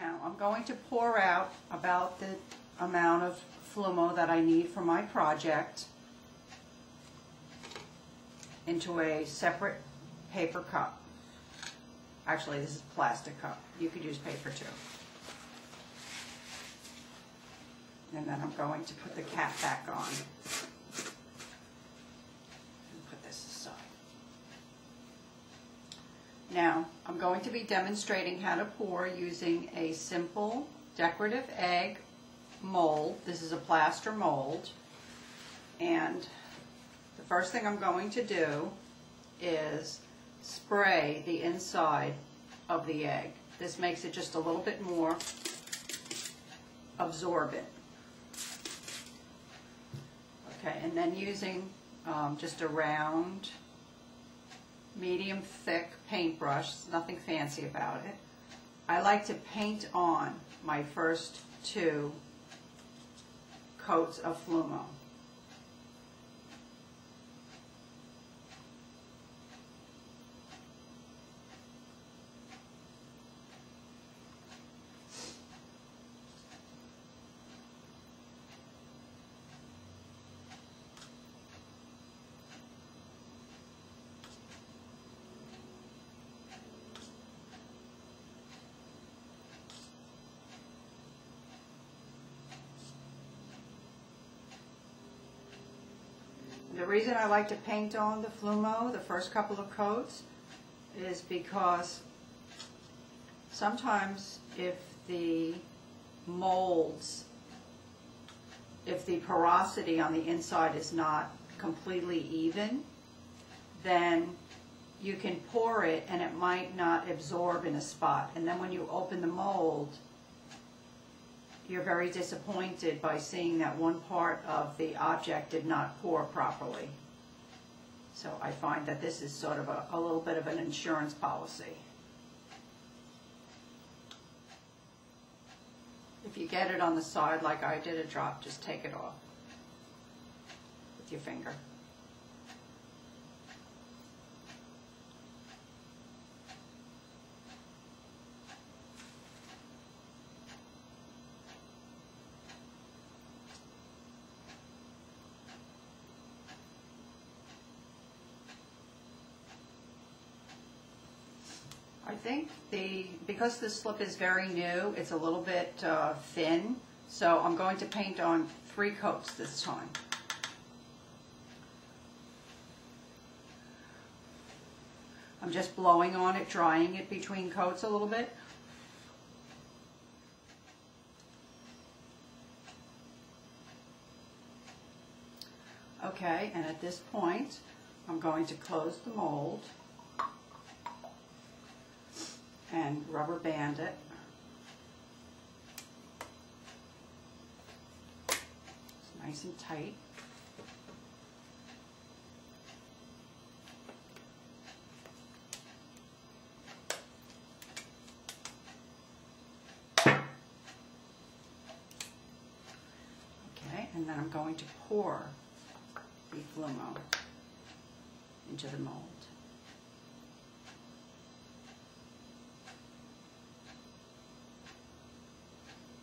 Now I'm going to pour out about the amount of Flumo that I need for my project into a separate paper cup. Actually, this is a plastic cup. You could use paper too. And then I'm going to put the cap back on. And put this aside. Now, I'm going to be demonstrating how to pour using a simple decorative egg mold. This is a plaster mold. And the first thing I'm going to do is spray the inside of the egg. This makes it just a little bit more absorbent. Okay, and then using just a round, medium thick paintbrush, nothing fancy about it, I like to paint on my first 2 coats of Flumo. The reason I like to paint on the Flumo the first couple of coats is because sometimes if the molds, if the porosity on the inside is not completely even, then you can pour it and it might not absorb in a spot. And then when you open the mold, you're very disappointed by seeing that one part of the object did not pour properly. So I find that this is sort of a little bit of an insurance policy. If you get it on the side like I did a drop, just take it off with your finger. I think because the slip is very new, it's a little bit thin, so I'm going to paint on 3 coats this time. I'm just blowing on it, drying it between coats a little bit. Okay, and at this point, I'm going to close the mold and rubber band it. It's nice and tight. Okay, and then I'm going to pour the Flumo into the mold.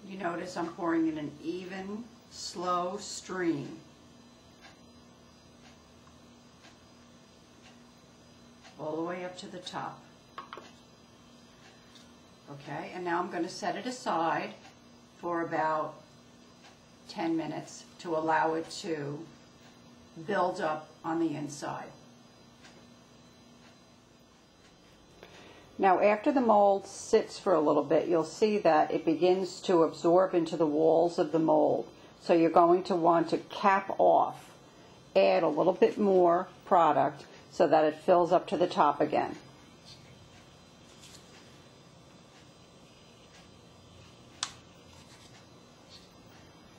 You notice I'm pouring in an even, slow stream. All the way up to the top. Okay, and now I'm going to set it aside for about 10 minutes to allow it to build up on the inside. Now after the mold sits for a little bit, you'll see that it begins to absorb into the walls of the mold. So you're going to want to cap off, add a little bit more product so that it fills up to the top again.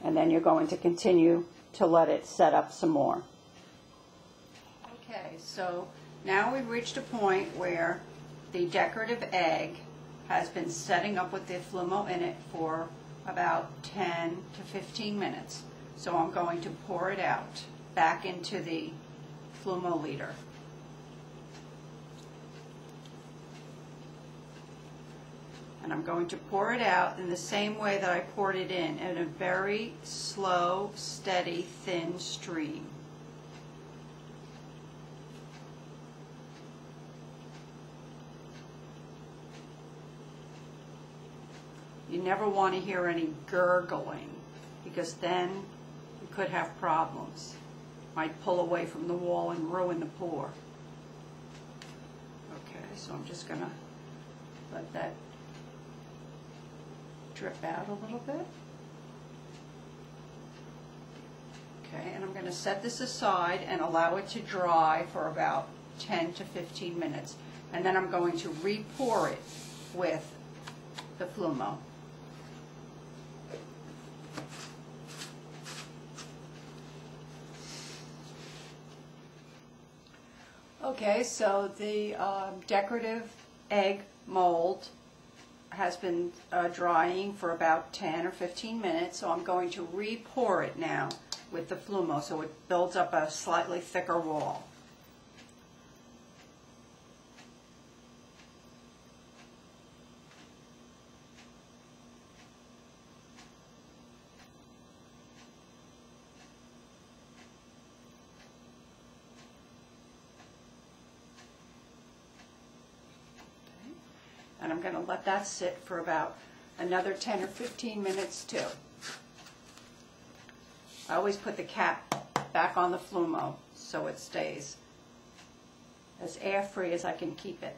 And then you're going to continue to let it set up some more. Okay, so now we've reached a point where the decorative egg has been setting up with the Flumo in it for about 10 to 15 minutes. So I'm going to pour it out back into the Flumo leader. And I'm going to pour it out in the same way that I poured it in a very slow, steady, thin stream. You never want to hear any gurgling, because then you could have problems. Might pull away from the wall and ruin the pour. Okay, so I'm just going to let that drip out a little bit. Okay, and I'm going to set this aside and allow it to dry for about 10 to 15 minutes. And then I'm going to re-pour it with the Flumo. Okay, so the decorative egg mold has been drying for about 10 or 15 minutes, so I'm going to re-pour it now with the Flumo so it builds up a slightly thicker wall. And I'm going to let that sit for about another 10 or 15 minutes too. I always put the cap back on the Flumo so it stays as air-free as I can keep it.